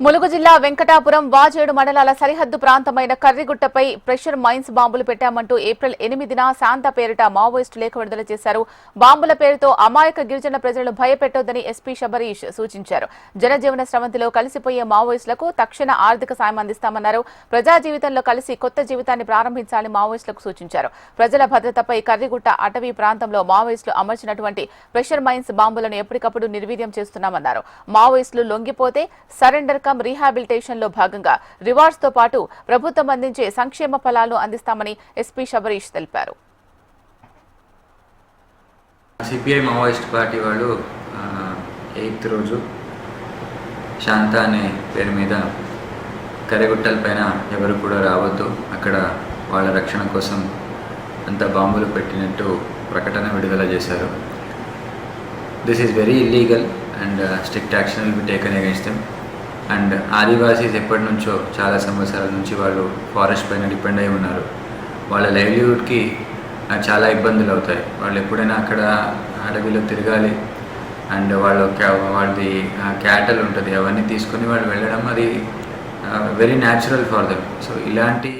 ములుగు జిల్లా వెంకటాపురం వాజేడు మండలాల సరిహద్దు ప్రాంతమైన కర్రిగుట్టపై ప్రెషర్ మైన్స్ బాంబులు పెట్టామంటూ ఏప్రిల్ 8న శాంత పేరిట మావోయిస్టు లేఖ విడుదల చేశారు. బాంబుల పేరుతో అమాయక గిరిజన ప్రజలను భయపెట్టొద్దని ఎస్పీ శబరీష్ సూచించారు. జనజీవన స్రవంతిలో కలిసిపోయే మావోయిస్టులకు తక్షణ ఆర్థిక సాయం అందిస్తామన్నారు. ప్రజా జీవితంలో కలిసి కొత్త జీవితాన్ని ప్రారంభించాలని మావోయిస్టులకు సూచించారు. ప్రజల భద్రతపై కర్రిగుట్ట అటవీ ప్రాంతంలో మావోయిస్టులు అమర్చినటువంటి ప్రెషర్ మైన్స్ బాంబులను ఎప్పటికప్పుడు నిర్వీర్యం చేస్తున్నామన్నారు. మావోయిస్టులు లొంగిపోతే సరెండర్ రీహాబిలిటేషన్ లో భాగంగా రివార్డ్స్ తో పాటు ప్రభుత్వం అందించే సంక్షేమ ఫలాలను అందిస్తామని ఎస్పీ శబరీష్ తెలిపారు. సిపిఐ మావోయిస్ట్ పార్టీ వాళ్ళు 8th రోజు శాంత అనే పేరు మీద కర్రిగుట్టల పైన ఎవరు కూడా రావద్దు, అక్కడ వాళ్ళ రక్షణ కోసం అంత బాంబులు పెట్టినట్టు ప్రకటన విడుదల చేశారు. This is very illegal and strict action will be taken against them. And Adivasis ఎప్పటి నుంచో చాలా సంవత్సరాల నుంచి వాళ్ళు ఫారెస్ట్ పైన డిపెండ్ అయి ఉన్నారు. వాళ్ళ లైవ్లీహుడ్కి చాలా ఇబ్బందులు అవుతాయి. వాళ్ళు ఎప్పుడైనా అక్కడ అడవిలో తిరగాలి అండ్ వాళ్ళది క్యాటల్ ఉంటుంది, అవన్నీ తీసుకొని వాళ్ళు వెళ్ళడం అది very natural for them. So ఇలాంటి